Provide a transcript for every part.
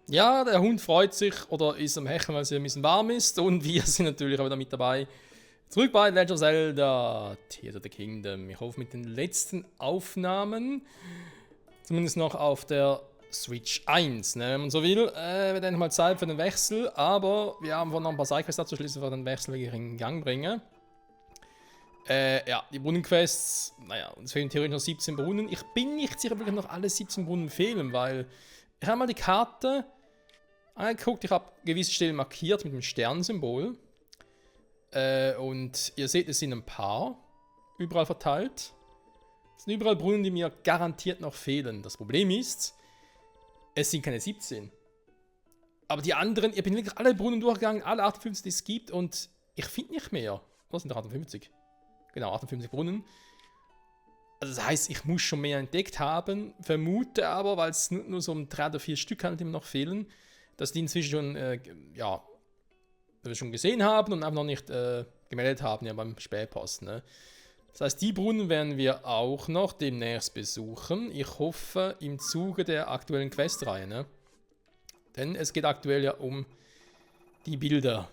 Ja, der Hund freut sich oder ist am Hecheln, weil es ein bisschen warm ist. Und wir sind natürlich auch wieder mit dabei. Zurück bei Legend of Zelda Tears of the Kingdom. Ich hoffe mit den letzten Aufnahmen, zumindest noch auf der Switch 1, ne, wenn man so will, wird endlich mal Zeit für den Wechsel. Aber wir haben noch ein paar Sidequests abzuschließen, für den Wechsel wirklich in Gang bringen. Ja, die Brunnenquests, naja, uns fehlen theoretisch noch 17 Brunnen. Ich bin nicht sicher, ob wirklich noch alle 17 Brunnen fehlen, weil ich habe mal die Karte angeguckt, ich habe gewisse Stellen markiert mit dem Sternsymbol. Und ihr seht, es sind ein paar überall verteilt. Es sind überall Brunnen, die mir garantiert noch fehlen. Das Problem ist, es sind keine 17. Aber die anderen, ich bin wirklich alle Brunnen durchgegangen, alle 58, die es gibt, und ich finde nicht mehr. Was sind da 58? Genau, 58 Brunnen. Also das heißt, ich muss schon mehr entdeckt haben, vermute aber, weil es nur so um 3 oder 4 Stück halt immer noch fehlen, dass die inzwischen schon, ja, wir schon gesehen haben und einfach noch nicht gemeldet haben, ja, beim Spähpost, ne? Das heißt, die Brunnen werden wir auch noch demnächst besuchen. Ich hoffe, im Zuge der aktuellen Questreihe, ne? Denn es geht aktuell ja um die Bilder,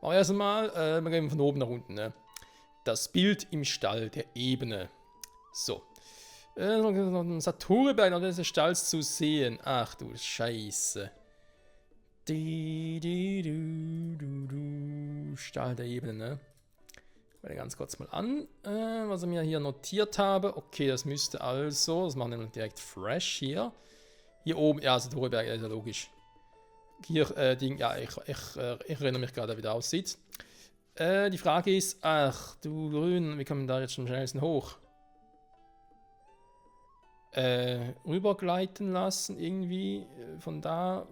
Aber erstmal, wir gehen von oben nach unten, ne? Das Bild im Stall der Ebene. So. Noch ein Saturberg noch des Stalls zu sehen. Ach du Scheiße. Stall der Ebene, ne? Ich werde ganz kurz mal an, was ich mir hier notiert habe. Okay, das müsste also, das machen wir direkt fresh hier. Hier oben, ja, Saturberg, ja, ist ja logisch. Hier, Ding, ja, ich erinnere mich gerade, wie der aussieht. Die Frage ist, ach du Grün, wie kommen wir da jetzt am schnellsten hoch? Rübergleiten lassen, irgendwie, von da.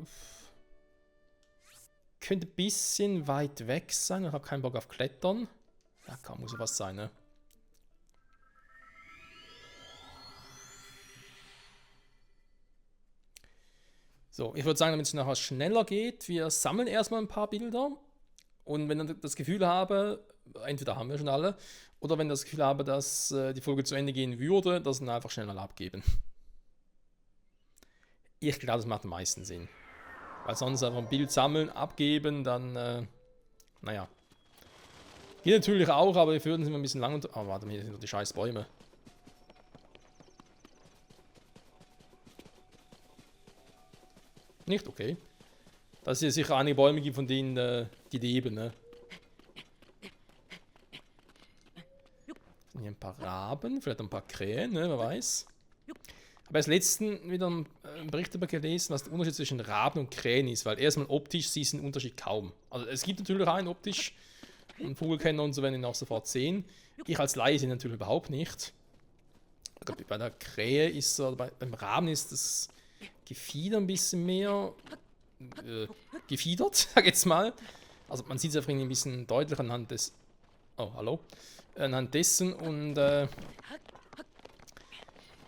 Könnte ein bisschen weit weg sein, ich habe keinen Bock auf Klettern. Ja, kann, muss ja was sein, ne? So, ich würde sagen, damit es nachher schneller geht, wir sammeln erstmal ein paar Bilder. Und wenn ich das Gefühl habe, entweder haben wir schon alle, oder wenn ich das Gefühl habe, dass die Folge zu Ende gehen würde, das dann einfach schneller abgeben. Ich glaube, das macht am meisten Sinn. Weil sonst einfach ein Bild sammeln, abgeben, dann, naja. Geht natürlich auch, aber wir würden es immer ein bisschen lang unter... Oh, warte mal, hier sind noch die scheiß Bäume. Nicht? Okay. Dass es hier sicher einige Bäume gibt, von denen die leben, ne? Sind hier ein paar Raben, vielleicht ein paar Krähen, ne? Wer weiß. Ich habe als letzten wieder einen Bericht darüber gelesen, was der Unterschied zwischen Raben und Krähen ist, weil erstmal optisch siehst du den Unterschied kaum. Also es gibt natürlich einen optisch, und Vogelkenner und so werden ihn auch sofort sehen. Ich als Laie sehe ihn natürlich überhaupt nicht. Bei der Krähe ist so, beim Raben ist das Gefieder ein bisschen mehr gefiedert, sag ich jetzt mal. Also man sieht es einfach ein bisschen deutlicher anhand des... Oh, hallo. Anhand dessen und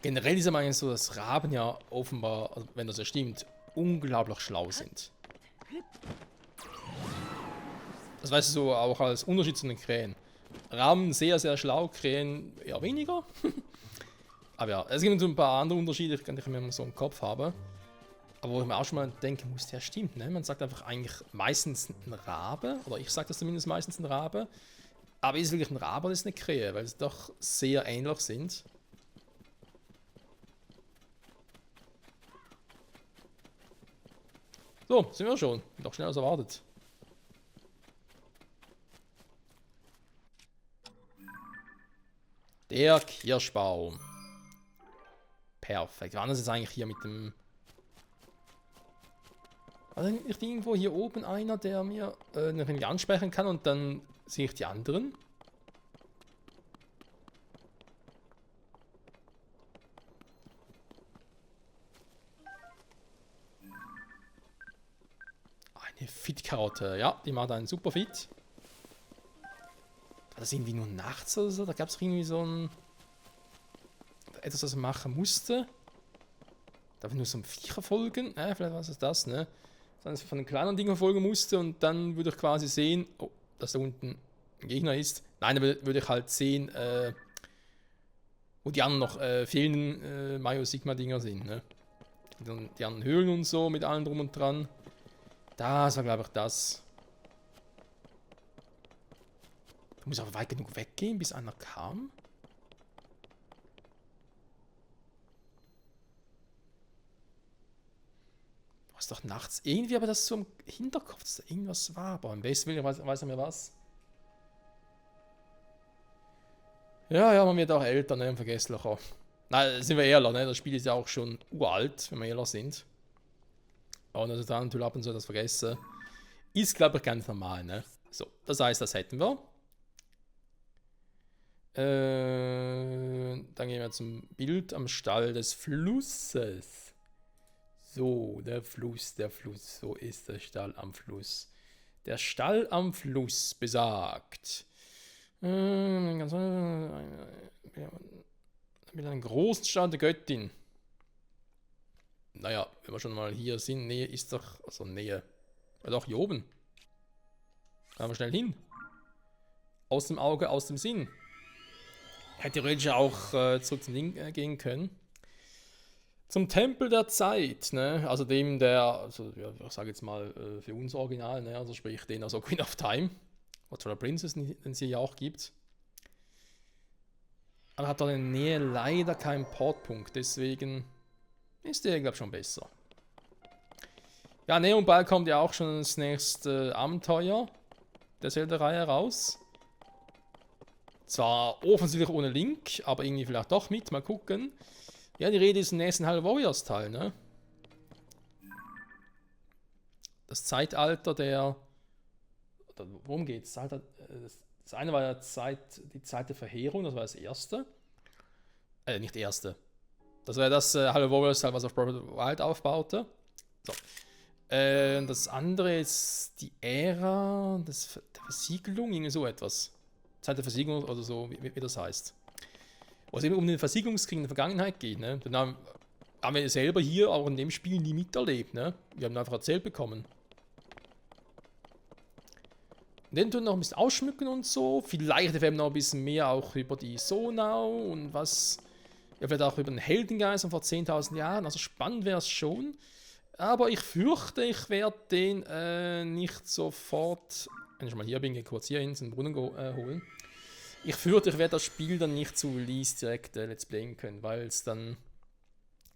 generell ist aber eigentlich so, dass Raben ja offenbar, also wenn das ja stimmt, unglaublich schlau sind. Das weißt du so auch als Unterschied zu den Krähen. Raben sehr, sehr schlau, Krähen eher weniger. Aber ja, es gibt so ein paar andere Unterschiede, die ich mir so im Kopf habe. Aber wo ich mir auch schon mal denke, muss der stimmt, ne? Man sagt einfach eigentlich meistens ein Rabe, oder ich sage das zumindest meistens ein Rabe. Aber ist es wirklich ein Rabe oder ist es eine Krähe, weil sie doch sehr ähnlich sind. So, sind wir schon. Noch schneller als erwartet. Der Kirschbaum. Perfekt. Wann ist es eigentlich hier mit dem... Also nicht irgendwo hier oben einer, der mir noch ansprechen kann und dann sehe ich die anderen. Eine Fit-Karotte. Ja, die macht einen super Fit. War das irgendwie nur nachts oder so? Da gab es irgendwie so ein... etwas, was man machen musste. Darf ich nur so einem Viecher folgen? Vielleicht war es das, ne? Dass ich von den kleinen Dingen folgen musste und dann würde ich quasi sehen, oh, dass da unten ein Gegner ist. Nein, dann würde ich halt sehen, wo die anderen noch fehlenden Mayo Sigma Dinger sind, ne? Die anderen Höhlen und so, mit allem drum und dran. Das war, glaube ich, das. Du musst aber weit genug weggehen, bis einer kam. Du hast doch nachts irgendwie, aber das so im Hinterkopf, dass da irgendwas war. Aber am besten Willen weiß er mir was. Ja, ja, man wird auch älter, ne, und vergesslicher. Nein, sind wir ehrlich, ne? Das Spiel ist ja auch schon uralt, wenn wir ehrlich sind. Und also da natürlich ab und zu das vergessen. Ist, glaube ich, ganz normal, ne? So, das heißt, das hätten wir. Dann gehen wir zum Bild am Stall des Flusses. So, der Fluss, so ist der Stall am Fluss. Der Stall am Fluss besagt. Mit einem großen Stall der Göttin. Naja, wenn wir schon mal hier sind, Nähe ist doch, also Nähe. Ja, doch, hier oben. Fahren wir schnell hin. Aus dem Auge, aus dem Sinn. Hätte theoretisch auch zurück zum Ding gehen können. Zum Tempel der Zeit, ne? Also dem der, also ja, ich sage jetzt mal für uns Original, ne? Also sprich den aus Ocarina of Time. Was für Princess, den es hier ja auch gibt. Aber hat dort in der Nähe leider keinen Portpunkt, deswegen ist der, glaube ich, schon besser. Ja, Neon Ball kommt ja auch schon das nächste Abenteuer der Zelda-Reihe raus. Zwar offensichtlich ohne Link, aber irgendwie vielleicht doch mit. Mal gucken. Ja, die Rede ist im nächsten Hyrule Warriors Teil, ne? Das Zeitalter der... Worum geht's? Das eine war ja die Zeit der Verheerung, das war das erste. Nicht erste. Das war ja das Hyrule Warriors Teil, was auf Breath of the Wild aufbaute. So. Das andere ist die Ära der Versiegelung, irgendwie so etwas. Zeit der Versiegelung oder so, wie das heißt. Wo es eben um den Versiegelungskrieg in der Vergangenheit geht. Ne? Den haben wir selber hier auch in dem Spiel nie miterlebt. Ne? Wir haben einfach erzählt bekommen. Und den tun noch ein bisschen ausschmücken und so. Vielleicht werden wir noch ein bisschen mehr auch über die Sonau und was. Ja, vielleicht auch über den Heldengeist von vor 10.000 Jahren. Also spannend wäre es schon. Aber ich fürchte, ich werde den nicht sofort. Wenn ich mal hier bin, gehe kurz hier hin, den Brunnen holen. Ich fürchte, ich werde das Spiel dann nicht zu Release direkt Let's Playen können, weil es dann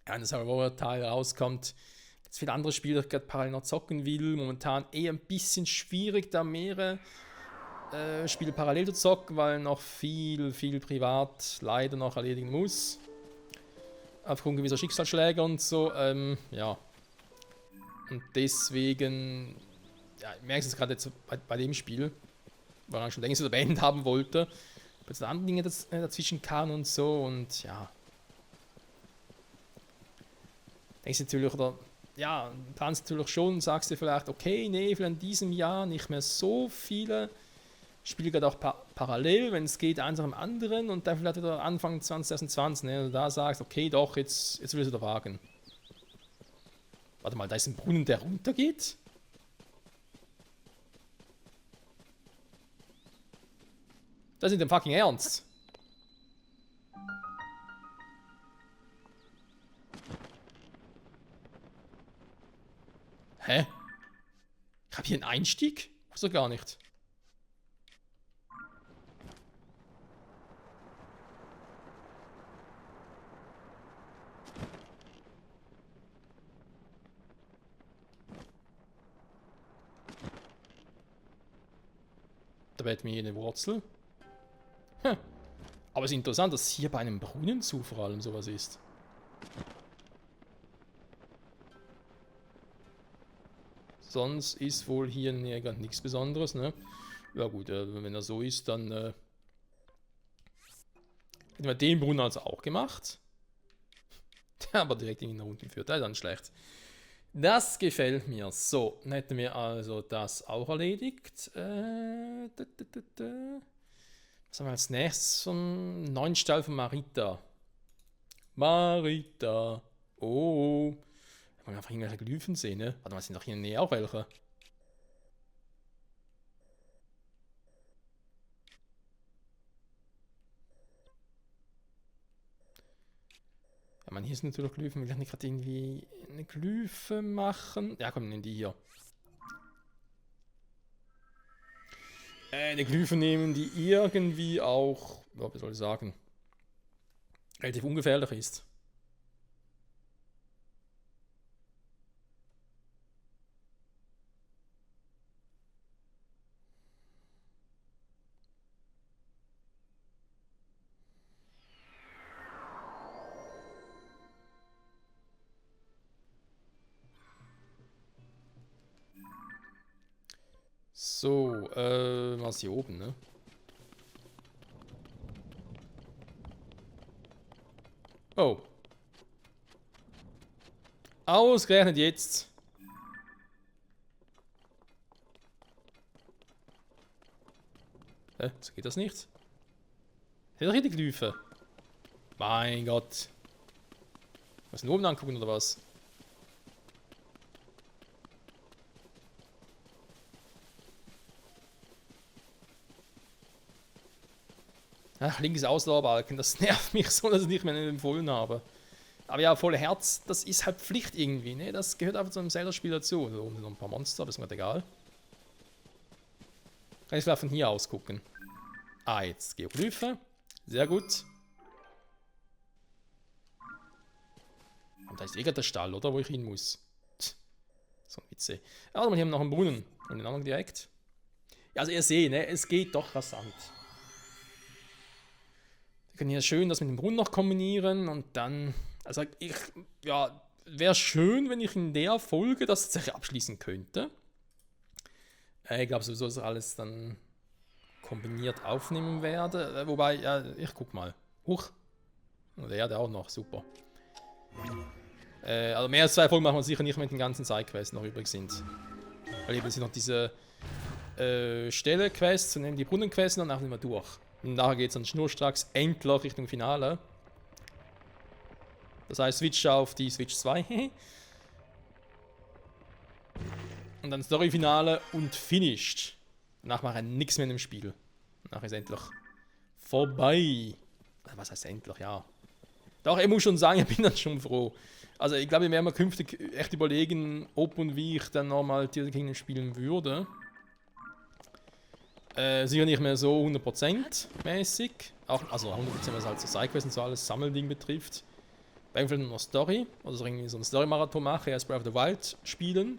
ein Teil rauskommt. Jetzt viele andere Spiele, die ich gerade parallel noch zocken will. Momentan eher ein bisschen schwierig, da mehrere Spiele parallel zu zocken, weil noch viel privat leider noch erledigen muss. Aufgrund gewisser Schicksalsschläge und so. Ja. Und deswegen, ja, ich merke es gerade jetzt bei dem Spiel, weil ich schon längst wieder beendet haben wollte. Ob jetzt andere Dinge dazwischen kamen und so und ja. Denkst du natürlich, oder ja, planst natürlich schon, sagst du vielleicht, okay, nee, vielleicht in diesem Jahr nicht mehr so viele Spiele gerade auch parallel, wenn es geht, eins nach dem anderen und dann vielleicht wieder Anfang 2020, ne, da sagst, okay, doch, jetzt will ich es wieder wagen. Warte mal, da ist ein Brunnen, der runtergeht? Das ist nicht im fucking Ernst. Hä? Ich habe hier einen Einstieg? Wusste gar nicht. Da wählt mir hier eine Wurzel. Hm. Aber es ist interessant, dass hier bei einem Brunnen zu vor allem sowas ist. Sonst ist wohl hier nichts Besonderes, ne? Ja gut, wenn er so ist, dann hätten wir den Brunnen also auch gemacht. Der aber direkt in den unten führt, das ist dann schlecht. Das gefällt mir. So, dann hätten wir also das auch erledigt. Was haben wir als nächstes? Einen neuen Stall von Marita. Marita. Oh. Da kann man einfach irgendwelche Glyphen sehen, ne? Warte mal, sind doch hier in der Nähe auch welche. Ja, Ich meine, hier sind natürlich Glyphen. Will ich nicht gerade irgendwie eine Glyphe machen? Ja, komm, nimm die hier. Eine Glyphe nehmen, die irgendwie auch, ja, wie soll ich sagen, relativ ungefährlich ist. So, was hier oben, ne? Oh. Ausgerechnet jetzt. So geht das nicht. Seht doch hier die Glyphe. Mein Gott. Was denn oben angucken oder was? Ach, linkes Ausdauerbalken, das nervt mich so, dass ich nicht mehr empfohlen habe. Aber ja, volle Herz, das ist halt Pflicht irgendwie, ne? Das gehört einfach zu einem Zelda-Spiel dazu. Da oben sind noch ein paar Monster, aber ist mir egal. Kann ich vielleicht von hier aus gucken. Ah, jetzt Geoglyphe. Sehr gut. Und da ist eh gerade der Stall, oder? Wo ich hin muss. So ein Witze. Ja, aber hier haben wir noch einen Brunnen. Und den anderen direkt. Ja, also ihr seht, ne? Es geht doch rasant. Wir können hier schön das mit dem Brunnen noch kombinieren und dann. Also ja, wäre schön, wenn ich in der Folge das tatsächlich abschließen könnte. Ich glaube sowieso, dass ich alles dann kombiniert aufnehmen werde. Wobei, ja, ich guck mal. Huch. Und der auch noch, super. Also mehr als 2 Folgen machen wir sicher nicht mit den ganzen Sidequests noch übrig sind. Weil eben sind noch diese Stelle-Quests und dann die Brunnen-Quests und dann nehmen wir durch. Und nachher geht es dann schnurstracks endlich Richtung Finale. Das heißt, Switch auf die Switch 2. Und dann Story-Finale und finished. Danach mache ich nichts mehr in dem Spiel. Danach ist endlich vorbei. Was heißt endlich? Ja. Doch, ich muss schon sagen, ich bin dann schon froh. Also ich glaube, ich werde mir künftig echt überlegen, ob und wie ich dann nochmal Tears of the Kingdom spielen würde. Sicher nicht mehr so 100% mäßig. Auch, also 100% was halt so Sidequests und so alles Sammelding betrifft. Bei vielleicht nur Story. Oder so irgendwie so einen Story-Marathon mache, erst Breath of the Wild spielen.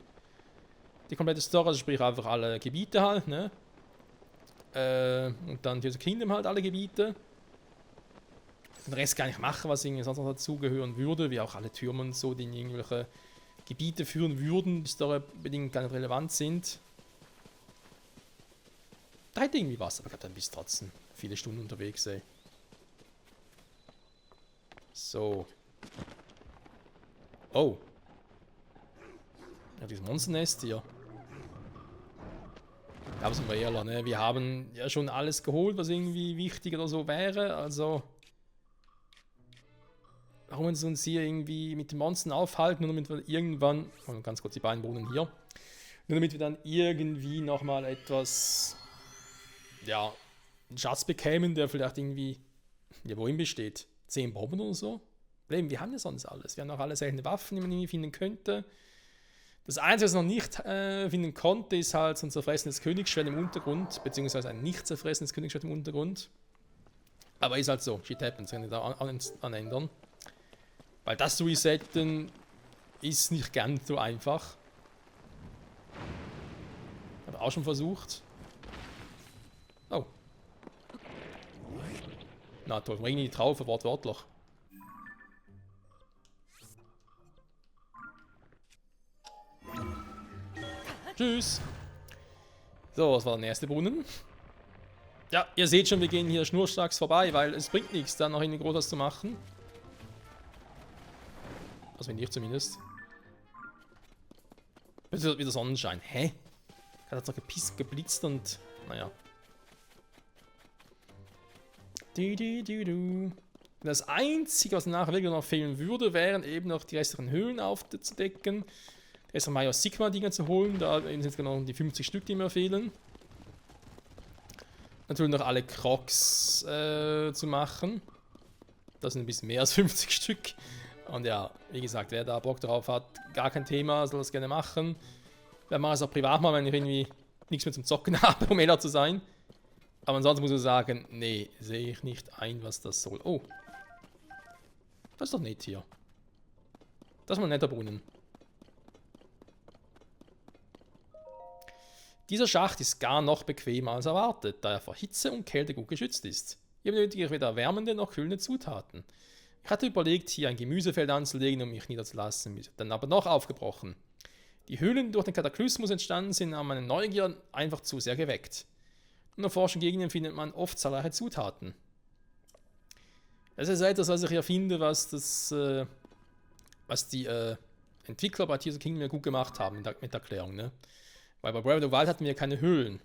Die komplette Story, also sprich einfach alle Gebiete halt, ne? Und dann Tears of the Kingdom halt alle Gebiete. Den Rest gar nicht machen, was irgendwie sonst noch dazugehören würde, wie auch alle Türme und so, die in irgendwelche Gebiete führen würden, die storybedingt gar nicht relevant sind. Da hätte irgendwie was, aber ich glaube, dann bist du trotzdem viele Stunden unterwegs, ey. So. Oh. Ja, dieses Monsternest hier. Ja, aber sind wir ehrlich, ne? Wir haben ja schon alles geholt, was irgendwie wichtig oder so wäre, also. Warum wir uns hier irgendwie mit den Monstern aufhalten, nur damit wir irgendwann. Ganz kurz die beiden Brunnen hier. Nur damit wir dann irgendwie nochmal etwas. Ja, einen Schatz bekämen, der vielleicht irgendwie. Ja, wohin besteht? 10 Bomben oder so? Wir haben ja sonst alles. Wir haben auch alle seltene Waffen, die man irgendwie finden könnte. Das Einzige, was ich noch nicht finden konnte, ist halt so ein zerfressenes Königsschwert im Untergrund, beziehungsweise ein nicht zerfressenes Königsschwert im Untergrund. Aber ist halt so, shit happens, kann ich da anändern. Weil das zu resetten ist nicht ganz so einfach. Habe auch schon versucht. Oh. Na toll, bring die Traufe, wortwörtlich. Tschüss. So, was war der nächste Brunnen? Ja, ihr seht schon, wir gehen hier schnurstracks vorbei, weil es bringt nichts, da noch irgendwie groß was zu machen. Also wenn ich zumindest. Jetzt wird wieder Sonnenschein. Hä? Hat noch geblitzt und. Naja. Das Einzige, was nachher wirklich noch fehlen würde, wären eben noch die restlichen Höhlen aufzudecken. Erst einmal Major Sigma-Dinger zu holen, da sind jetzt genau die 50 Stück, die mir fehlen. Natürlich noch alle Crocs zu machen. Das sind ein bisschen mehr als 50 Stück. Und ja, wie gesagt, wer da Bock drauf hat, gar kein Thema, soll das gerne machen. Wir machen es auch privat mal, wenn ich irgendwie nichts mehr zum Zocken habe, um ehrlich zu sein. Aber ansonsten muss ich sagen, nee, sehe ich nicht ein, was das soll. Oh. Das ist doch nett hier. Das ist mal ein netter Brunnen. Dieser Schacht ist gar noch bequemer als erwartet, da er vor Hitze und Kälte gut geschützt ist. Hier benötige ich weder wärmende noch kühlende Zutaten. Ich hatte überlegt, hier ein Gemüsefeld anzulegen, um mich niederzulassen, dann aber noch aufgebrochen. Die Höhlen, die durch den Kataklysmus entstanden sind, haben meine Neugier einfach zu sehr geweckt. In erforschten Gegenden findet man oft zahlreiche Zutaten. Das ist etwas, was ich hier finde, was die Entwickler bei Tears of the Kingdom gut gemacht haben mit der Erklärung, ne? Weil bei Breath of the Wild hatten wir keine Höhlen.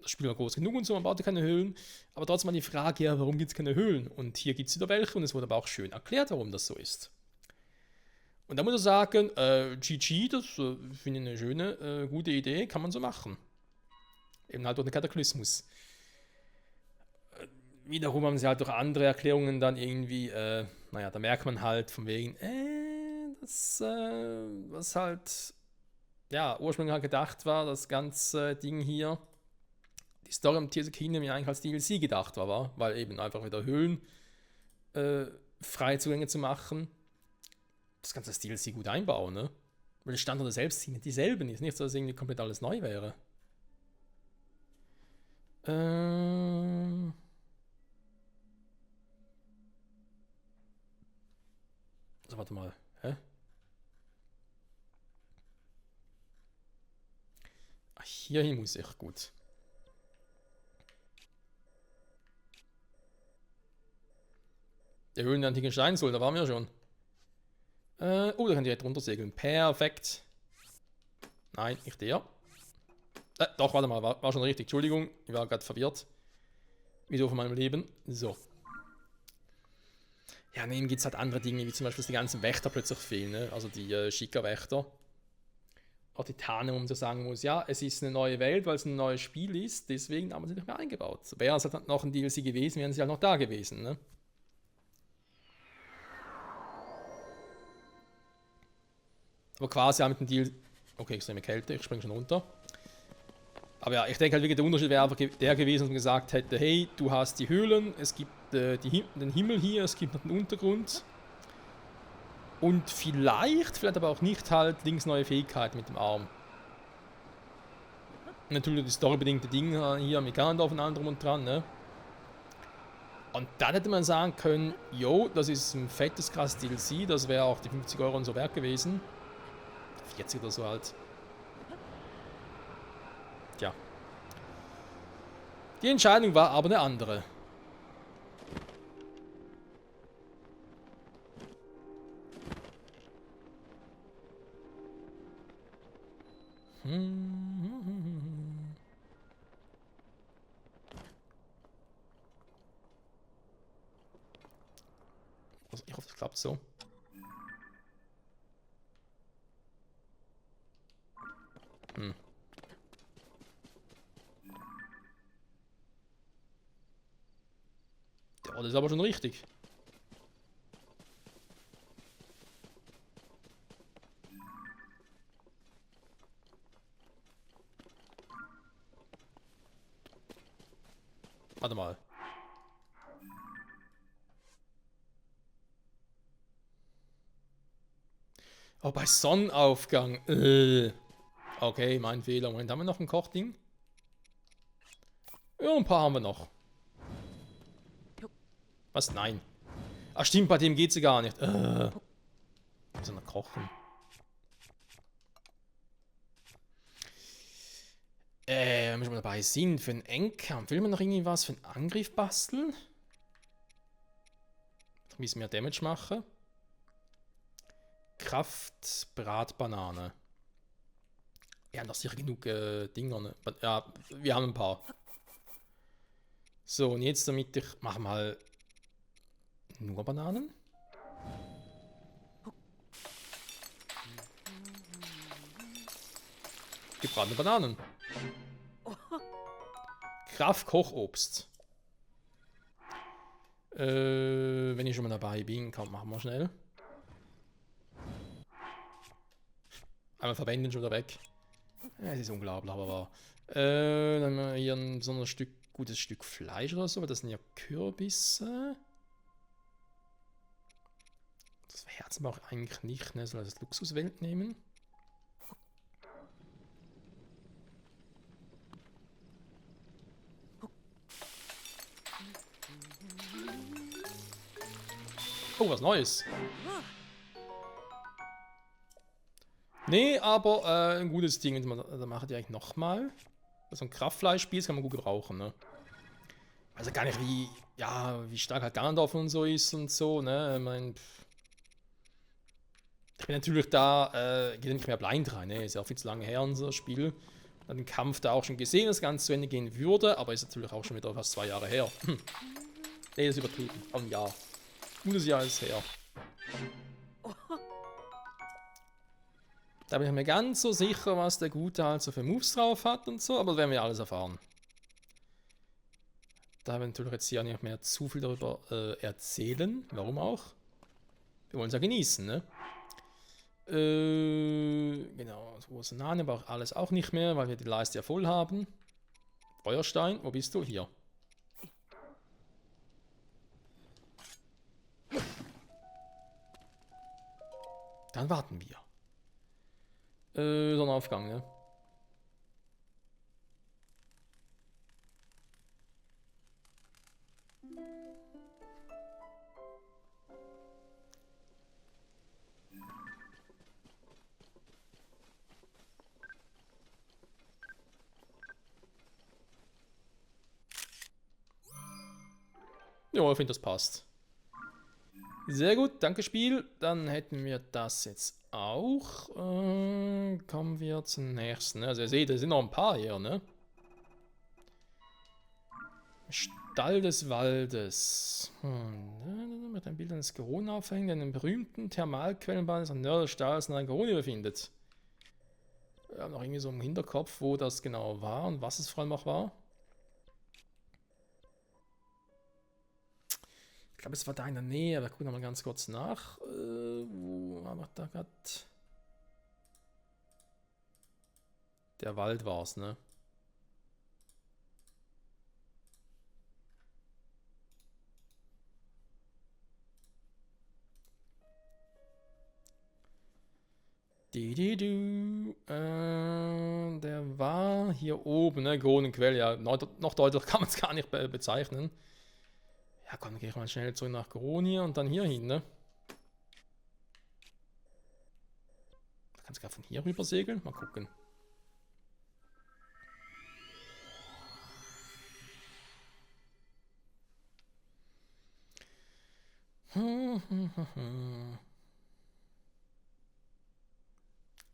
Das Spiel war groß genug und so, man baute keine Höhlen. Aber trotzdem mal die Frage, ja, warum gibt es keine Höhlen? Und hier gibt es wieder welche und es wurde aber auch schön erklärt, warum das so ist. Und da muss ich sagen, GG, das finde ich eine schöne, gute Idee, kann man so machen. Eben halt durch den Kataklysmus. Wiederum haben sie halt durch andere Erklärungen dann irgendwie, naja, da merkt man halt von wegen, was halt, ja, ursprünglich halt gedacht war, das ganze Ding hier, die Story um Tears of the Kingdom ja eigentlich als DLC gedacht war, weil eben einfach wieder Höhlen freie Zugänge zu machen, das ganze DLC gut einbauen, ne? Weil die Standorte selbst sind dieselben, ist nicht so, dass irgendwie komplett alles neu wäre. Also warte mal, hä? Ach, hierhin muss ich, gut. Der Höhlen der antiken Steinsohl, da waren wir schon. Oh, da kann ich direkt runtersegeln. Perfekt. Nein, nicht der. Doch, warte mal, war schon richtig. Entschuldigung, ich war gerade verwirrt. Wieso von meinem Leben? So. Ja, neben gibt es halt andere Dinge, wie zum Beispiel, dass die ganzen Wächter plötzlich fehlen. Ne? Also die Schickerwächter. Auch die Tarnung, um zu sagen muss, ja, es ist eine neue Welt, weil es ein neues Spiel ist, deswegen haben sie nicht mehr eingebaut. Wäre es halt noch ein DLC gewesen, wären sie halt noch da gewesen. Ne? Aber quasi auch mit dem Deal. Okay, extreme Kälte, ich springe schon runter. Aber ja, ich denke halt wirklich, der Unterschied wäre einfach der gewesen, dass man gesagt hätte, hey, du hast die Höhlen, es gibt den Himmel hier, es gibt noch den Untergrund. Und vielleicht aber auch nicht halt links neue Fähigkeiten mit dem Arm. Natürlich die storybedingte Dinge hier mit Gandalf und anderem und dran, ne? Und dann hätte man sagen können, jo, das ist ein fettes, krasses DLC, das wäre auch die 50 Euro und so wert gewesen. 40 oder so halt. Tja. Die Entscheidung war aber eine andere. Also ich hoffe, es klappt so. Ja, das ist aber schon richtig. Warte mal. Oh, bei Sonnenaufgang. Okay, mein Fehler. Moment, haben wir noch ein Kochding? Ja, ein paar haben wir noch. Was? Nein. Ach stimmt, bei dem geht sie gar nicht. Soll noch kochen? Wenn wir schon mal dabei sind, für einen Endkampf, will man noch irgendwie was für einen Angriff basteln? Ein bisschen mehr Damage machen. Kraft, Bratbanane. Ja, noch sicher genug Dinger. Ne? Ja, wir haben ein paar. So, und jetzt damit ich... Mach mal... Nur Bananen? Gebratene Bananen. Kraft Kochobst. Wenn ich schon mal dabei bin, komm, machen wir schnell. Einmal verwenden, schon wieder weg. Ja, es ist unglaublich, aber wahr. Dann haben wir hier ein besonders gutes Stück Fleisch oder so, weil das sind ja Kürbisse. Das Herzen brauche ich eigentlich nicht, ne? Soll das Luxuswelt nehmen? Oh, was Neues. Nee, aber ein gutes Ding. Da mache ich eigentlich nochmal. So ein Kraftfleischspiel, das kann man gut gebrauchen, ne? Also gar nicht wie, ja, wie stark halt Gandalf und so ist und so, ne? Ich bin natürlich da, gehe nicht mehr blind rein, ne? Ist ja auch viel zu lange her, unser Spiel. Hat den Kampf da auch schon gesehen, dass das Ganze zu Ende gehen würde, aber ist natürlich auch schon wieder fast 2 Jahre her. Ne, das ist übertrieben. Auch ein Jahr. Gutes Jahr ist her. Da bin ich mir ganz so sicher, was der Gute halt so für Moves drauf hat und so, aber das werden wir alles erfahren. Da haben wir natürlich jetzt hier nicht mehr zu viel darüber erzählen. Warum auch? Wir wollen es ja genießen, ne? Genau, große Nane, aber auch alles auch nicht mehr, weil wir die Leiste ja voll haben. Feuerstein, wo bist du? Hier. Dann warten wir. Sonnenaufgang, ne? Ja, ich finde, das passt. Sehr gut, danke Spiel. Dann hätten wir das jetzt auch. Kommen wir zum nächsten. Also ihr seht, es sind noch ein paar hier, ne? Stall des Waldes. Mit einem Bild eines Gerone aufhängen, der in den berühmten Thermalquellenbahn des Nördelstalls in Gerone befindet. Wir haben noch irgendwie so im Hinterkopf, wo das genau war und was es vor allem auch war. Ich glaube, es war da in der Nähe. Wir gucken nochmal ganz kurz nach. Wo haben wir da gerade? Der Wald war es, ne? Der war hier oben, ne? Kronenquell, ja. Noch deutlicher kann man es gar nicht bezeichnen. Ja, komm, dann gehe ich mal schnell zurück nach Gronia und dann hier hin, ne? Da kannst du gar von hier rüber segeln. Mal gucken.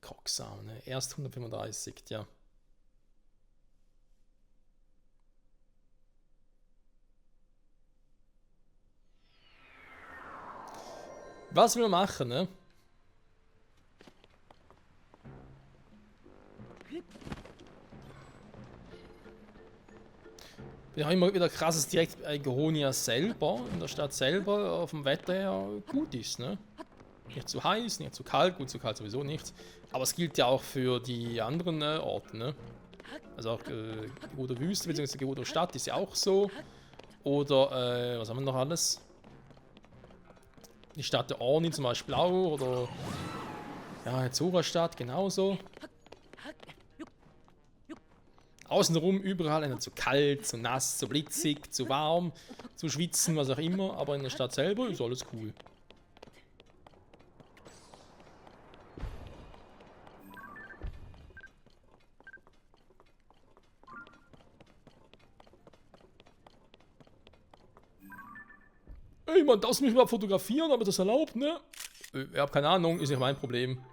Kroxau, ne? Erst 135, ja. Was will man machen, ne? Ja, immer wieder krass, dass direkt bei Goronia selber, in der Stadt selber, auf dem Wetter her gut ist, ne? Nicht zu heiß, nicht zu kalt, gut, zu kalt sowieso nicht. Aber es gilt ja auch für die anderen Orte, ne? Also auch Gerudo Wüste bzw. Gerudo Stadt ist ja auch so. Oder, was haben wir noch alles? Die Stadt der Orni zum Beispiel auch, oder ja, Zora-Stadt genauso. Außenrum überall entweder zu kalt, zu nass, zu blitzig, zu warm, zu schwitzen, was auch immer, aber in der Stadt selber ist alles cool. Ey, man darf mich mal fotografieren, aber das erlaubt, ne? Ich hab keine Ahnung, ist nicht mein Problem.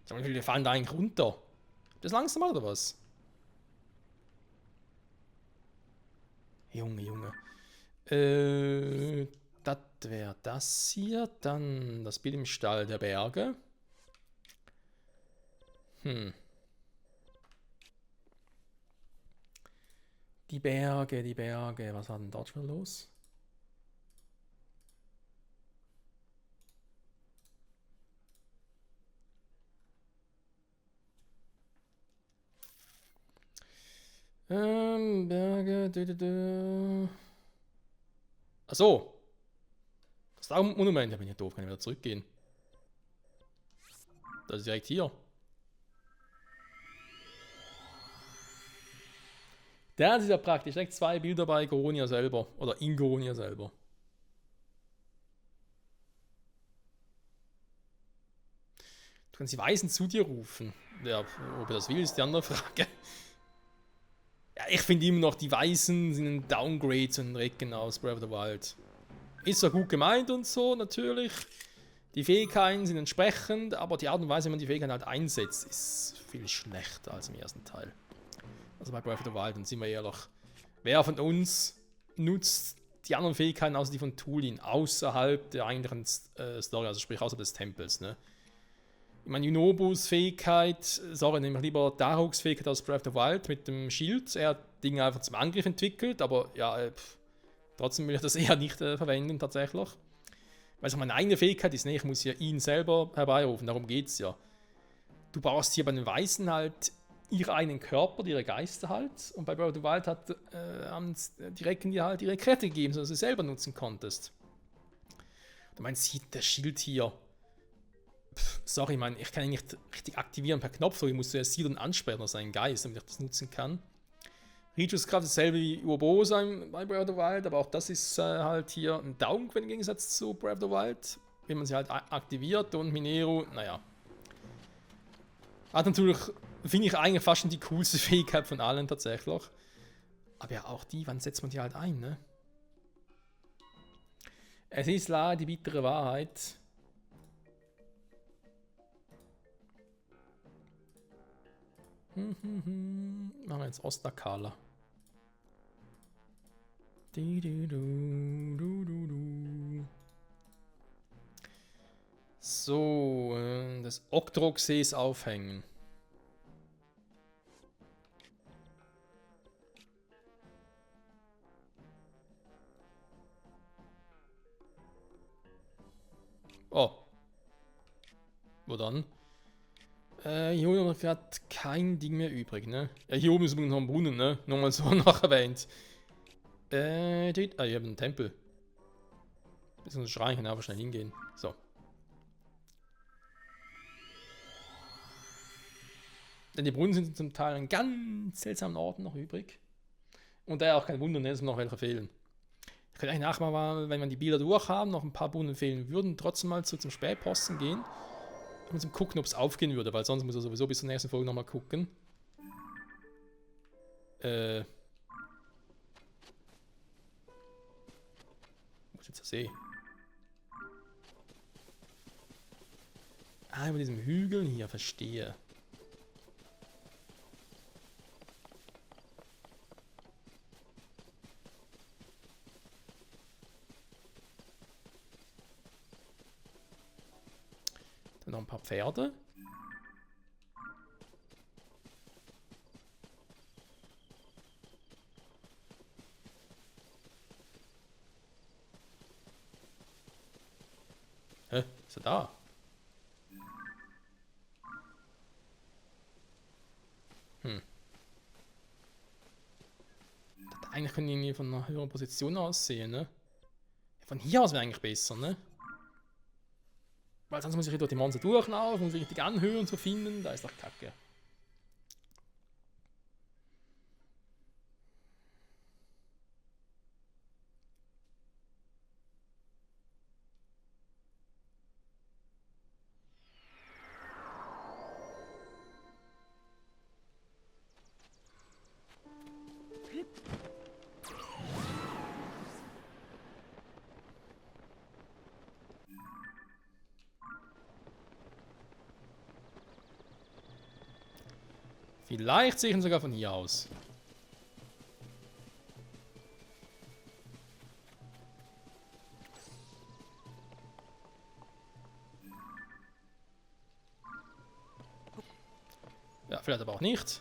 Sag mal, wir fahren da eigentlich runter. Das langsam oder was? Junge, Junge. Das wäre das hier. Dann das Bild im Stall der Berge. Die Berge, die Berge. Was war denn dort schon los? Berge. Achso. Das Monument. Da bin ich doof. Kann ich wieder zurückgehen. Das ist direkt hier. Das ist ja praktisch. Direkt 2 Bilder bei Goronia selber. Oder in Goronia selber. Du kannst die Weisen zu dir rufen. Ja, ob er das will, ist die andere Frage. Ja, ich finde immer noch, die Weisen sind ein Downgrade zu den Recken aus Breath of the Wild. Ist zwar gut gemeint und so, natürlich. Die Fähigkeiten sind entsprechend, aber die Art und Weise, wie man die Fähigkeiten halt einsetzt, ist viel schlechter als im ersten Teil. Also bei Breath of the Wild, dann sind wir ehrlich. Wer von uns nutzt die anderen Fähigkeiten außer die von Tulin außerhalb der eigentlichen Story, also sprich außer des Tempels, ne? Ich meine, Yunobus Fähigkeit, sorry, nehme ich lieber Daruks Fähigkeit aus Breath of the Wild mit dem Schild. Er hat Dinge einfach zum Angriff entwickelt, aber ja, trotzdem will ich das eher nicht verwenden, tatsächlich. Weil es meine eigene Fähigkeit ist, ne, ich muss ja ihn selber herbeirufen, darum geht es ja. Du brauchst hier bei den Weißen halt ihren eigenen Körper, ihre Geister halt. Und bei Breath of the Wild haben die Recken dir halt ihre Kräfte gegeben, sodass du sie selber nutzen konntest. Du meinst, der Schild hier. Sorry, man, ich kann ihn nicht richtig aktivieren per Knopfdruck. Ich muss zuerst Sidon ansperren aus seinen Geist, damit ich das nutzen kann. Ritus Kraft ist dasselbe wie Urbosa bei Breath of the Wild, aber auch das ist halt hier ein Downgrade im Gegensatz zu Breath of the Wild. Wenn man sie halt aktiviert und Mineru, naja. Hat natürlich, finde ich eigentlich fast schon die coolste Fähigkeit von allen tatsächlich. Aber ja, auch die, wann setzt man die halt ein, ne? Es ist leider die bittere Wahrheit. Machen wir jetzt Ostakala. So, das Oktroxes aufhängen. Oh. Wo dann? Hier oben haben wir gerade kein Ding mehr übrig, ne? Ja, hier oben ist übrigens noch ein Brunnen, ne? Nochmal so nacherwähnt. Hier haben wir einen Tempel. Bisschen so Schrein, kann aber schnell hingehen. So. Denn die Brunnen sind zum Teil an ganz seltsamen Orten noch übrig. Und daher auch kein Wunder, ne, dass noch welche fehlen. Ich könnte eigentlich nachher mal, wenn man die Bilder durch haben, noch ein paar Brunnen fehlen würden, trotzdem mal zum Spätposten gehen. Um zu gucken, ob es aufgehen würde, weil sonst muss er sowieso bis zur nächsten Folge nochmal gucken. Wo ist jetzt der See? Ah, über diesem Hügel hier, verstehe. Dann noch ein paar Pferde. Hä? Ist er da? Eigentlich können die irgendwie von einer höheren Position aussehen, ne? Von hier aus wäre eigentlich besser, ne? Weil sonst muss ich durch die Monster durchlaufen, muss ich richtig anhören zu finden, da ist doch Kacke. Vielleicht sehe ich ihn sogar von hier aus. Ja, vielleicht aber auch nicht.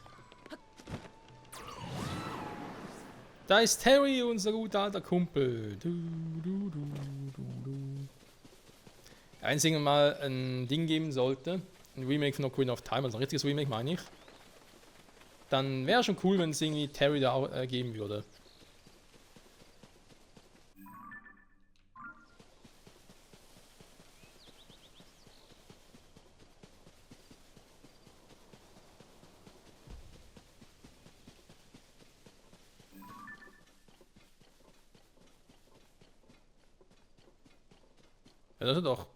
Da ist Terry, unser guter alter Kumpel. Du, du, du, du, du. Einzig mal ein Ding geben sollte, ein Remake von Ocarina of Time, also ein richtiges Remake meine ich, dann wäre schon cool, wenn es irgendwie Terry da auch, geben würde. Ja, das ist doch.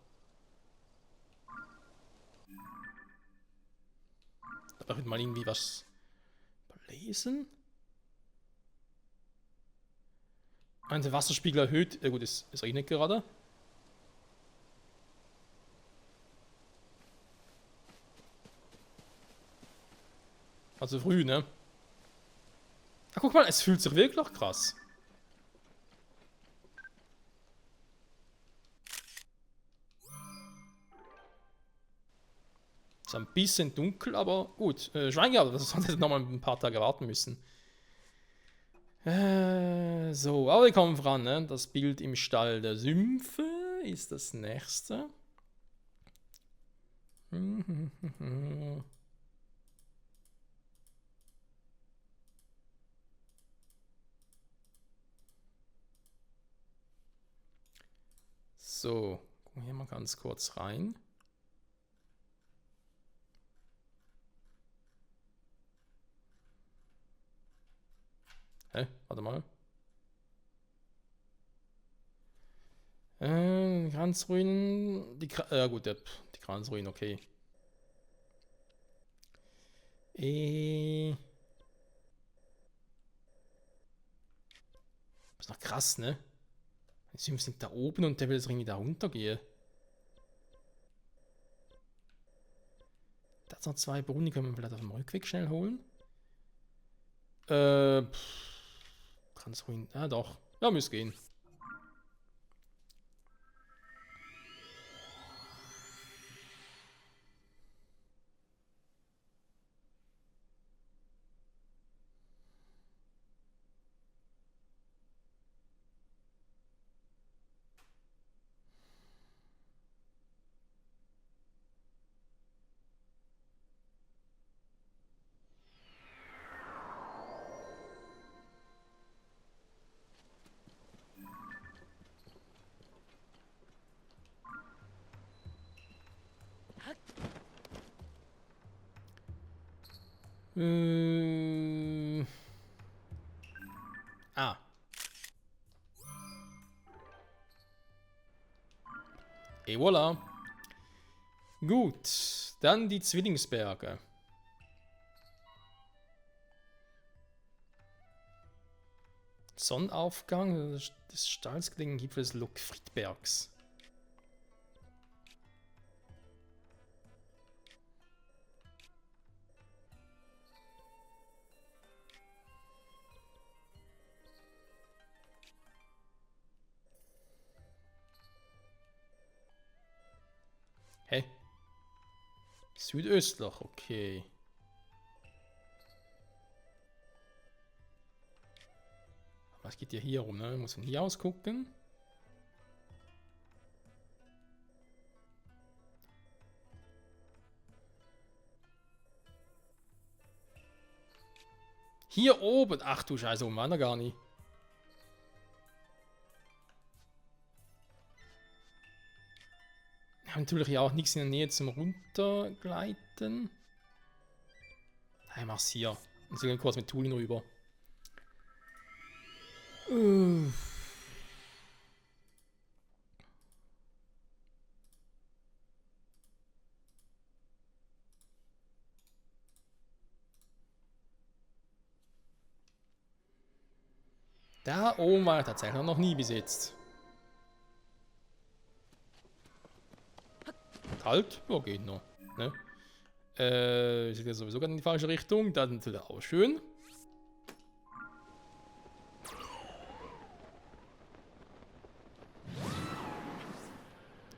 Da darf ich mal irgendwie was lesen. Der Wasserspiegel erhöht. Ja gut, es regnet gerade. Also früh, ne? Ach, guck mal, es fühlt sich wirklich krass. Ist ein bisschen dunkel, aber gut. Schweingehabt, das sonst hätte nochmal ein paar Tage warten müssen. So, aber wir kommen voran, ne? Das Bild im Stall der Sümpfe ist das nächste. So, gucken wir hier mal ganz kurz rein. Hä? Warte mal. Kranzruinen. Ja gut, die Kranzruinen, okay. Das ist noch krass, ne? Die Sümpfe sind da oben und der will jetzt irgendwie da runtergehen. Da hat noch 2 Brunnen, die können wir vielleicht auf dem Rückweg schnell holen. Kranzruinen. Ja, doch. Ja, müsste gehen. Ah. Et voilà. Gut. Dann die Zwillingsberge. Sonnenaufgang des steilsten Gipfels Lokfriedbergs. Hä? Südöstlich, okay. Was geht ja hier rum, ne? Muss von hier aus gucken. Hier oben. Ach du Scheiße, oben war er gar nicht. Wir haben natürlich auch nichts in der Nähe zum Runtergleiten. Nein, mach's hier. Und sind kurz mit Tulin rüber. Da oben war er tatsächlich noch nie bis jetzt. Halt, ja, geht noch. Ne? Ich gehe sowieso gerade in die falsche Richtung. Das ist natürlich auch schön.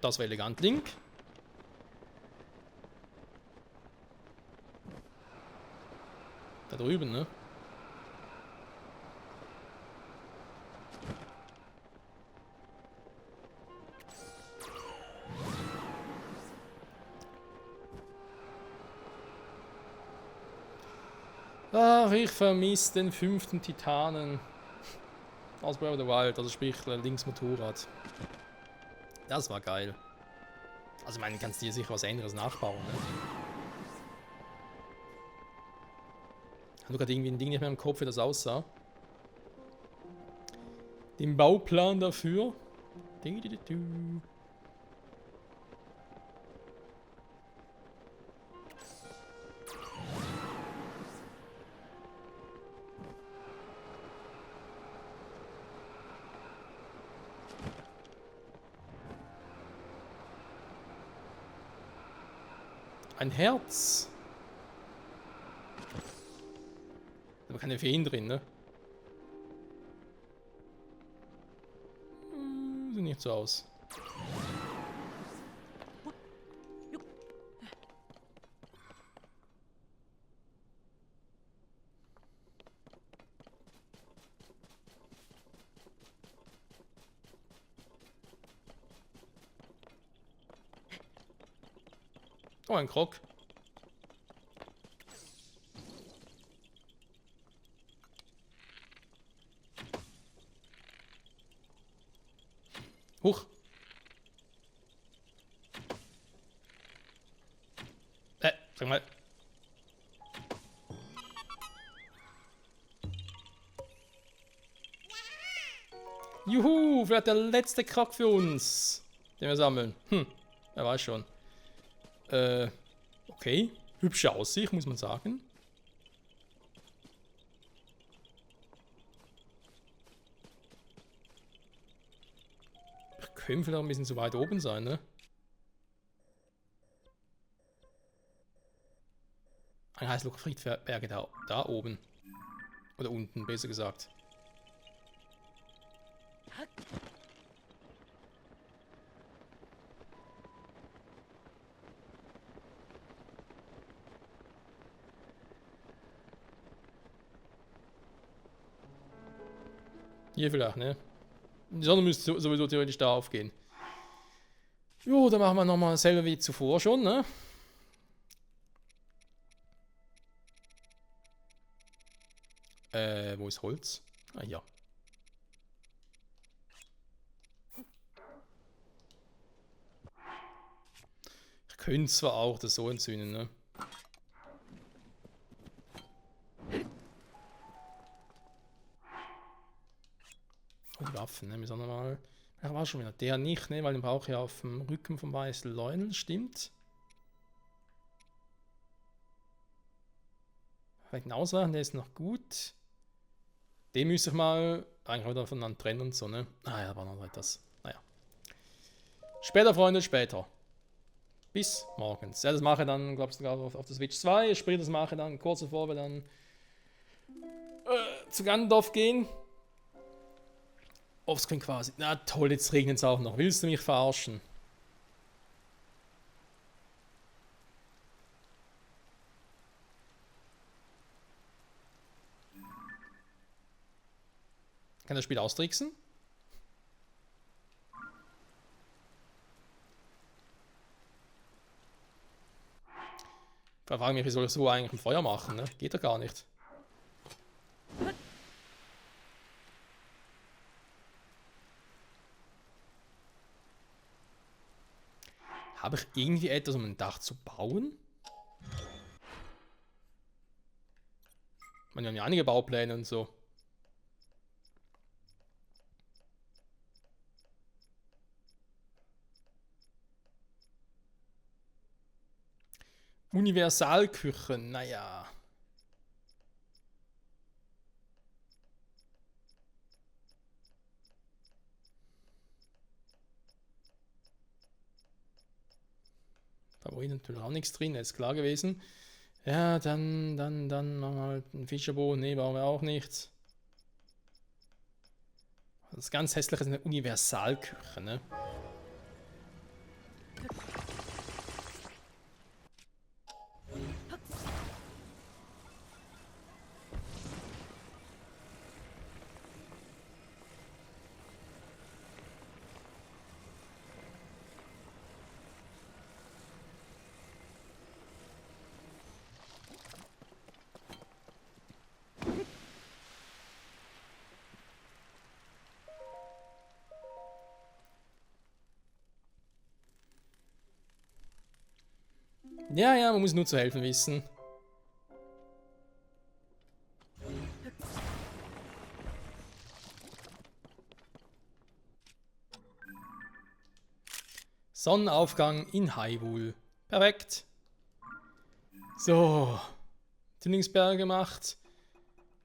Das war elegant, Link. Da drüben, ne? Ach, ich vermisse den 5. Titanen aus Breath of the Wild, also sprich Links Motorrad. Das war geil. Also ich meine, du kannst dir sicher was anderes nachbauen, ne? Ich habe gerade irgendwie ein Ding nicht mehr im Kopf, wie das aussah. Den Bauplan dafür. Ein Herz. Aber keine Feen drin, ne? Sieht nicht so aus. Oh, ein Krog. Huch. Sag mal. Juhu, vielleicht der letzte Krog für uns, den wir sammeln. Wer weiß schon. Okay. Hübsche Aussicht, muss man sagen. Wir können vielleicht ein bisschen zu weit oben sein, ne? Ein Heißluftfriedberge da oben. Oder unten, besser gesagt. Hier vielleicht, ne? Die Sonne müsste sowieso theoretisch da aufgehen. Jo, dann machen wir nochmal dasselbe wie zuvor schon, ne? Wo ist Holz? Ah, hier. Ich könnte zwar auch das so entzünden, ne? Oh, die Waffen, ne? Müssen wir nochmal. Ach, war schon wieder. Der nicht, ne? Weil den brauche ich ja auf dem Rücken vom weißen Lionel, stimmt. Vielleicht einen Ausweichen, der ist noch gut. Den müsste ich mal eigentlich wieder voneinander trennen und so, ne? Ah ja, war noch etwas. Naja. Später, Freunde, später. Bis morgens. Ja, das mache ich dann, glaubst du, auf der Switch 2. Sprich, das mache ich dann kurz bevor wir dann zu Gandalf gehen. Offscreen quasi. Na toll, jetzt regnet es auch noch. Willst du mich verarschen? Kann das Spiel austricksen? Ich frage mich, wie soll ich so eigentlich ein Feuer machen, ne? Geht doch gar nicht. Habe ich irgendwie etwas, um ein Dach zu bauen? Wir haben ja einige Baupläne und so. Universalküche, naja. Da war natürlich auch nichts drin, ist klar gewesen. Ja, dann machen wir halt einen Fischerboden. Ne, brauchen wir auch nichts. Das ganz hässliche ist eine Universalküche, ne? Ja, ja, man muss nur zu helfen wissen. Sonnenaufgang in Hyrule. Perfekt. So. Tünningsberge gemacht.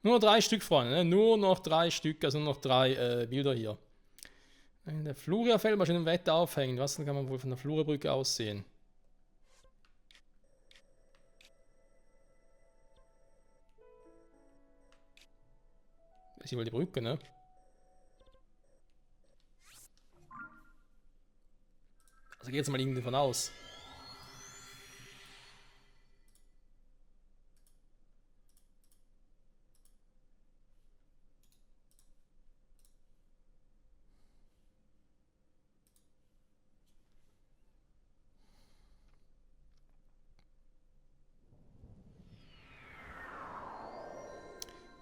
Nur 3 Stück, Freunde. Ne? Nur noch 3 Stück, also nur noch 3 Bilder hier. In der Fluria-Feld mal schön im Wetter aufhängen. Was kann man wohl von der Fluriabrücke aussehen? Das ist hier wohl die Brücke, ne? Also geht jetzt mal irgendwie davon aus.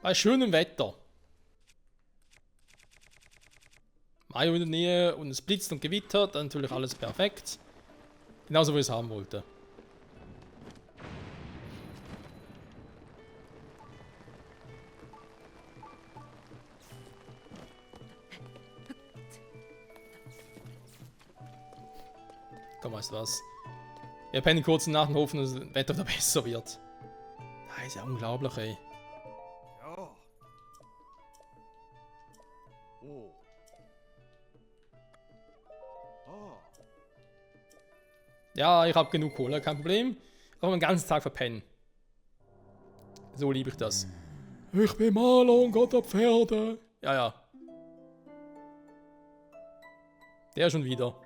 Bei schönem Wetter. Mayo in der Nähe und es blitzt und gewittert, dann natürlich alles perfekt. Genauso wie ich es haben wollte. Komm, weißt du was? Wir pennen kurz nach und hoffen, dass das Wetter wieder besser wird. Das ist ja unglaublich, ey. Ja, ich habe genug Kohle, kein Problem. Ich kann den ganzen Tag verpennen. So liebe ich das. Ich bin Maler und Gott der Pferde. Ja, ja. Der schon wieder.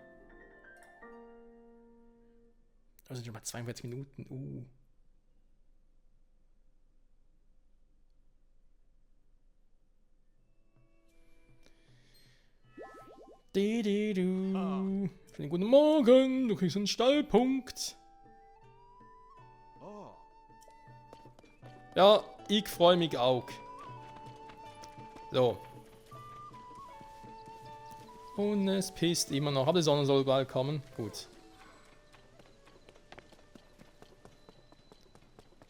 Also schon mal 42 Minuten. Schönen guten Morgen, du kriegst einen Stallpunkt. Ja, ich freue mich auch. So. Und es pisst immer noch, aber die Sonne soll bald kommen. Gut.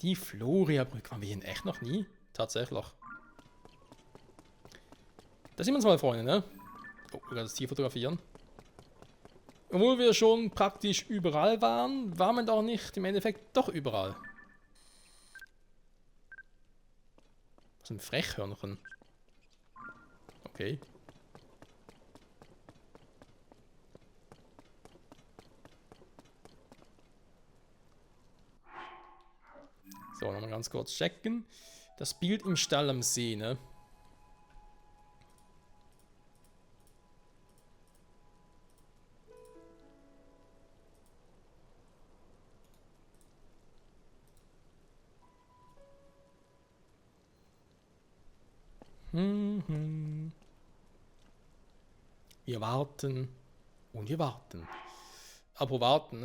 Die Floria-Brücke waren wir hier in echt noch nie. Tatsächlich. Da sehen wir uns mal, Freunde, ne? Oh, wir das Tier fotografieren. Obwohl wir schon praktisch überall waren, waren wir doch nicht im Endeffekt doch überall. Was ein Frechhörnchen. Okay. So, nochmal ganz kurz checken. Das Bild im Stall am See, ne? Wir warten und wir warten. Aber warten,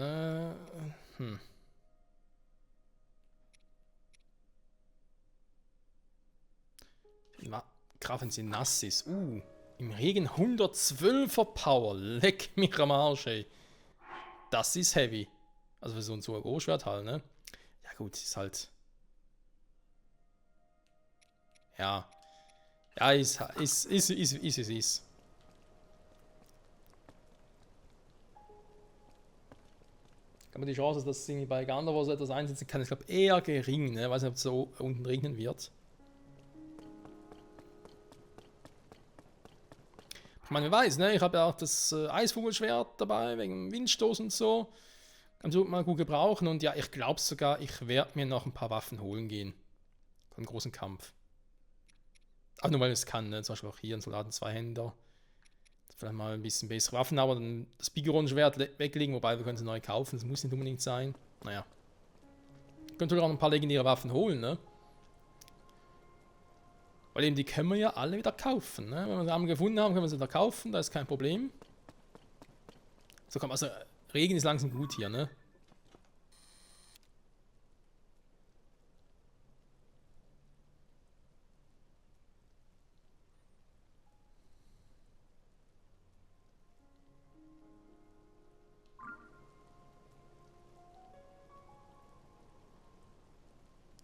Grafen sind Nassis. Im Regen 112er Power. Leck mich am Arsch, ey. Das ist heavy. Also für so ein Großschwert halt, ne? Ja gut, ist halt... Ja. Ja, ist. Aber die Chance, dass sie bei Gandalf so etwas einsetzen kann, ist glaube ich eher gering, ne? Ich weiß nicht, ob es so unten regnen wird. Ich meine, wer weiß, ne? Ich habe ja auch das Eisvogelschwert dabei, wegen dem Windstoß und so. Kann so mal gut gebrauchen und ja, ich glaube sogar, ich werde mir noch ein paar Waffen holen gehen. Für einen großen Kampf. Auch nur weil ich es kann, ne? Zum Beispiel auch hier ein Soldaten-Zweihänder. Vielleicht mal ein bisschen bessere Waffen, aber dann das Bigeron-Schwert weglegen, wobei wir können sie neu kaufen, das muss nicht unbedingt sein. Naja. Ich könnte natürlich auch ein paar legendäre Waffen holen, ne? Weil eben die können wir ja alle wieder kaufen, ne? Wenn wir sie einmal gefunden haben, können wir sie wieder kaufen, da ist kein Problem. So komm, also Regen ist langsam gut hier, ne?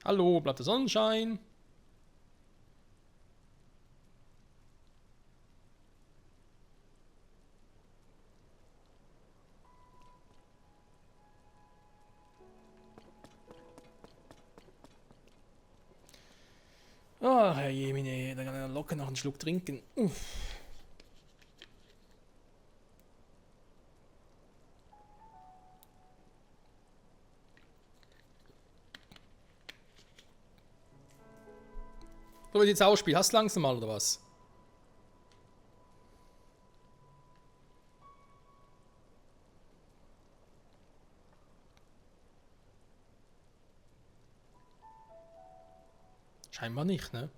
Hallo, bleibt der Sonnenschein? Ach, Herr Jemine, da kann er locker noch einen Schluck trinken. So, wie jetzt ausspielen. Hast du langsam mal oder was? Scheinbar nicht, ne?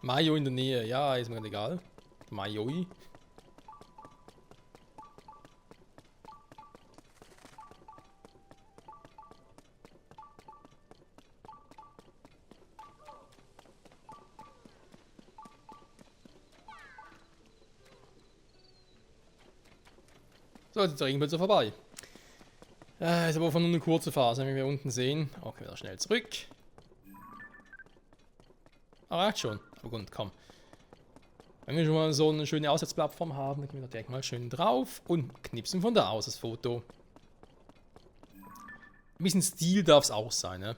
Mayo in der Nähe, ja, ist mir egal. Mayoi. So, jetzt ist der Ringplatz vorbei. Ist aber von nur eine kurze Phase, wie wir unten sehen. Okay, wieder schnell zurück. Ah, reicht schon. Aber gut, komm. Wenn wir schon mal so eine schöne Aussatzplattform haben, dann gehen wir da direkt mal schön drauf und knipsen von da aus das Foto. Ein bisschen Stil darf es auch sein, ne?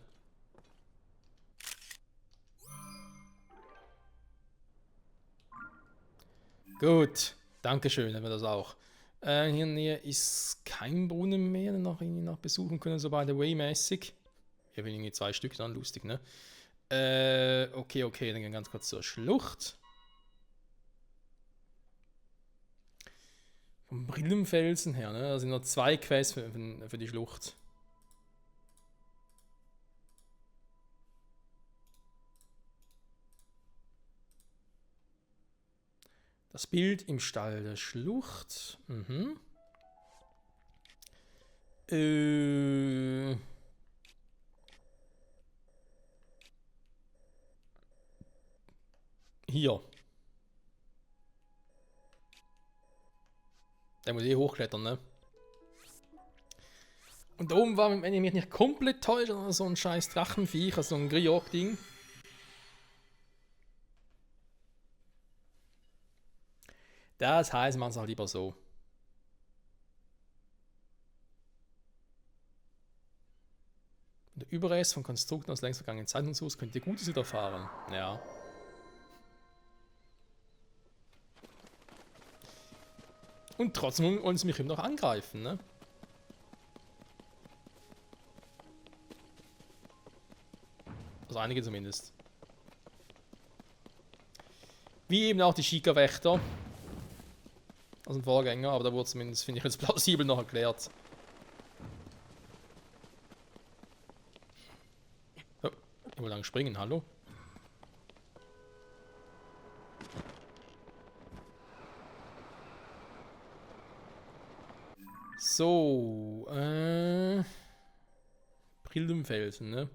Gut, Dankeschön, dann wir das auch. Hier in der Nähe ist kein Brunnen mehr, den noch irgendwie noch besuchen können, so by the way mäßig. Hier bin irgendwie 2 Stück, dann lustig, ne? Okay, dann gehen wir ganz kurz zur Schlucht. Vom Brillenfelsen her, ne? Da sind noch 2 Quests für die Schlucht. Das Bild im Stall der Schlucht. Mhm. Hier. Der muss hochklettern, ne? Und da oben war, wenn ich mich nicht komplett täusche, so ein scheiß Drachenviech, also so ein Griok-Ding. Das heißt, man es halt lieber so. Der Überrest von Konstrukten aus längst vergangenen Zeiten und so könnte Gutes widerfahren. Ja. Und trotzdem wollen sie mich immer noch angreifen, ne? Also einige zumindest. Wie eben auch die Shika-Wächter. Aus dem Vorgänger, aber da wurde zumindest, finde ich, jetzt plausibel noch erklärt. Oh, ich will lang springen, hallo? So, Brillenfelsen, ne?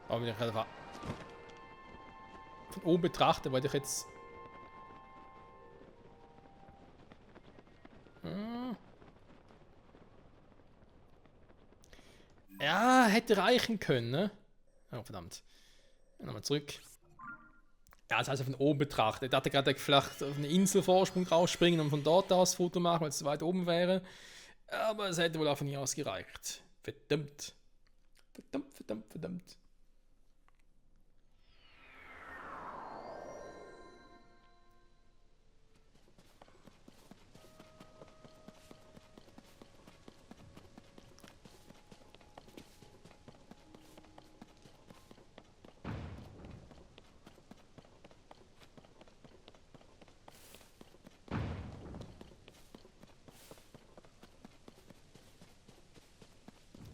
Aber wenn ich einfach von oben betrachte, wollte ich jetzt... Ja, hätte reichen können, ne? Oh, verdammt. Nochmal zurück. Ja, das heißt von oben betrachtet. Ich dachte gerade, vielleicht auf eine Inselvorsprung rausspringen und von dort aus Foto machen, weil es zu weit oben wäre. Aber es hätte wohl auch von hier aus gereicht. Verdammt. Verdammt.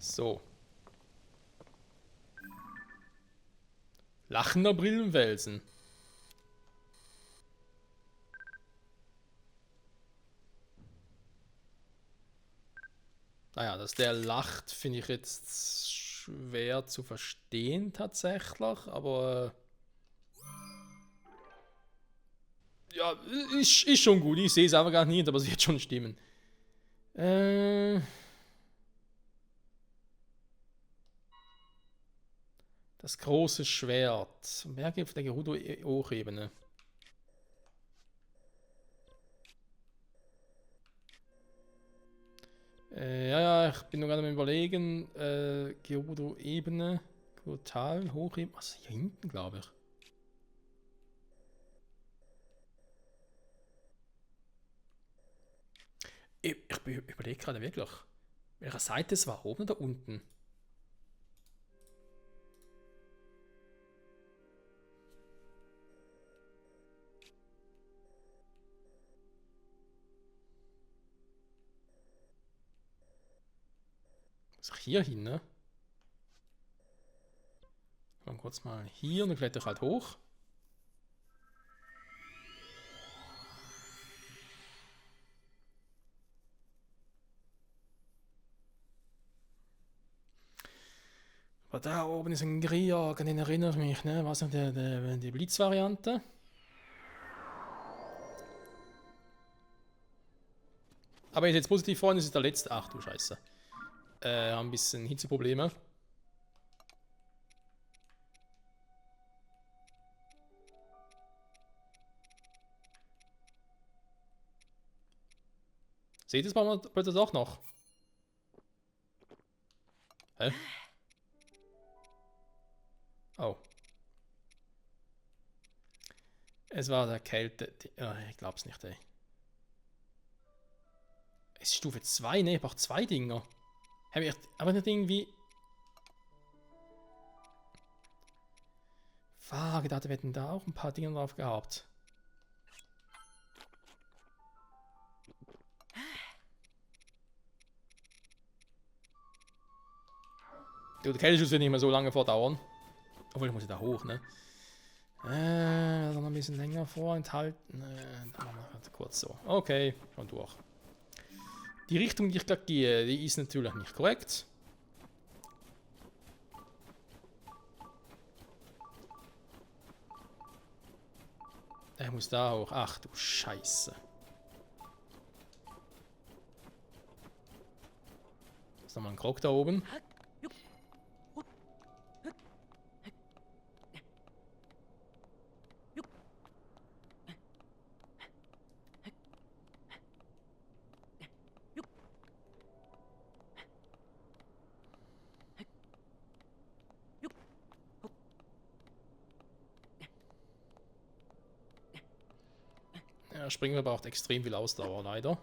So. Lachender Brillenfelsen. Naja, dass der lacht, finde ich jetzt schwer zu verstehen tatsächlich, aber ja, ist schon gut. Ich sehe es einfach gar nicht, aber es wird schon stimmen. Das große Schwert. Berge auf der Gerudo-Hochebene. Ja, ich bin noch gerade am Überlegen. Gerudo-Ebene. Total Hochebene. Was hier hinten, glaube ich. Ich überlege gerade wirklich. Welcher Seite es war? Oben oder unten? Muss ich hier hin, ne? Dann kurz mal hier und dann kletter ich halt hoch. Aber da oben ist ein Griak, an den erinnere ich mich, ne? Was ist die Blitz-Variante? Aber wenn ich jetzt positiv freuen, ist es der letzte. Ach du Scheiße. Haben ein bisschen Hitzeprobleme. Seht ihr es plötzlich auch noch? Hä? Oh. Es war der Kälte. Oh, ich glaub's nicht, ey. Es ist Stufe 2, ne? Ich brauch 2 Dinger. Aber nicht irgendwie. Vage, da hätten da auch ein paar Dinge drauf gehabt. Der Kälteschuss wird nicht mehr so lange vordauern. Obwohl, ich muss ja da hoch, ne? Also noch ein bisschen länger vorenthalten. Dann machen wir halt kurz so. Okay, schon durch. Die Richtung, die ich gerade gehe, die ist natürlich nicht korrekt. Er muss da hoch. Ach du Scheiße. Ist nochmal ein Krog da oben. Ja, Springen braucht extrem viel Ausdauer, leider.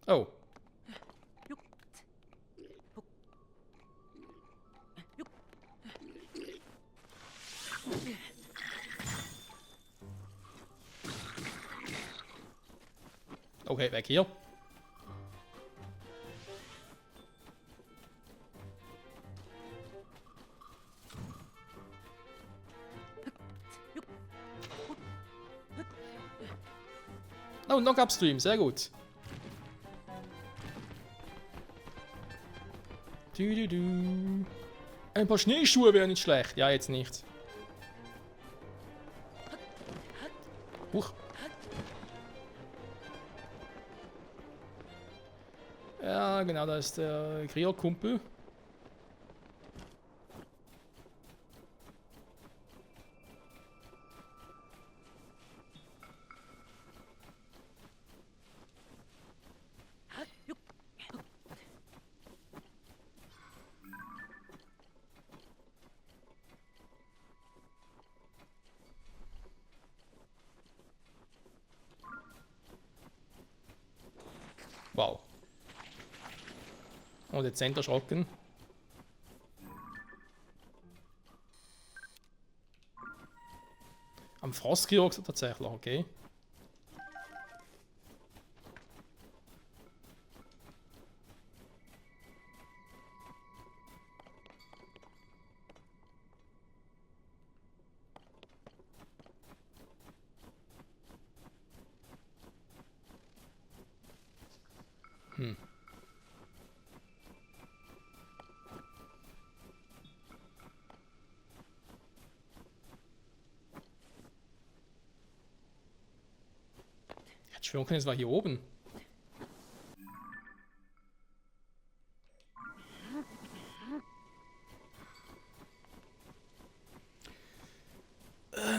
Oh. Okay, weg hier. Oh, Knock Upstream, sehr gut. Ein paar Schneeschuhe wären nicht schlecht. Ja, jetzt nicht. Huch. Ja, genau, da ist der Kriegerkumpel. Wow. Und dezent erschrocken. Am Frostgeorg tatsächlich, okay. Ich hätte schwören können, es war hier oben.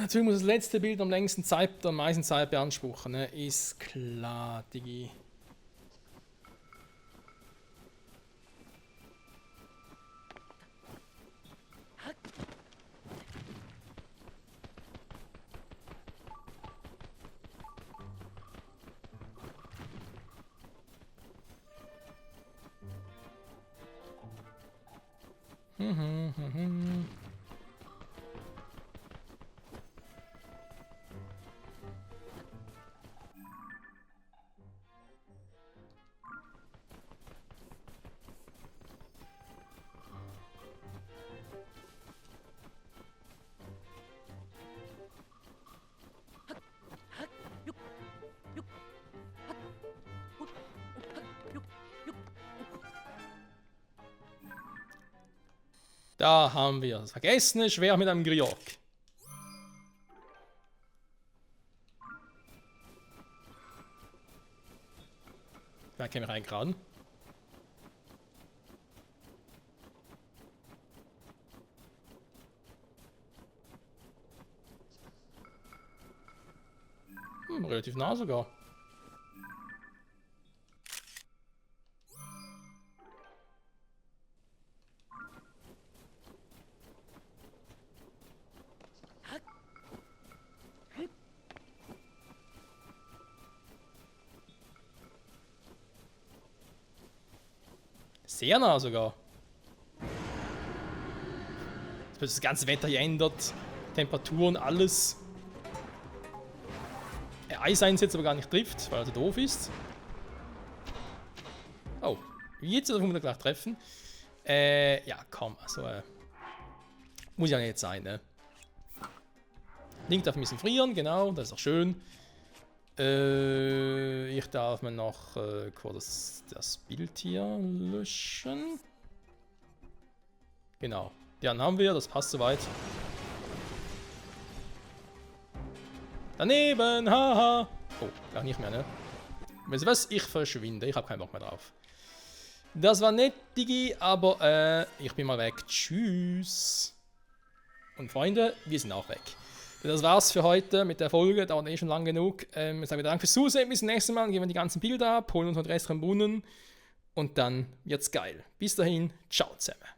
Natürlich muss das letzte Bild am meisten Zeit beanspruchen, ne? Ist klar, Digi. Da haben wir das vergessene Schwert mit einem Griok. Da können wir reingraben. Relativ nah sogar. Sehr nah sogar. Jetzt wird das ganze Wetter geändert. Temperaturen, alles. Eis einsetzt, aber gar nicht trifft, weil er so doof ist. Oh, jetzt dürfen wir gleich treffen. Ja, komm, also muss ja nicht sein, ne? Link darf ein bisschen frieren, genau, das ist auch schön. Ich darf mir noch kurz das Bild hier löschen. Genau, den haben wir, das passt soweit. Daneben, haha. Oh, gar nicht mehr, ne? Weißt du was? Ich verschwinde, ich habe keinen Bock mehr drauf. Das war nett, Digi, aber ich bin mal weg. Tschüss. Und Freunde, wir sind auch weg. Das war's für heute mit der Folge, dauert eh schon lang genug. Ich sage danke fürs Zusehen, bis zum nächsten Mal, geben wir die ganzen Bilder ab, holen uns den Rest vom Brunnen und dann wird's geil. Bis dahin, ciao zusammen.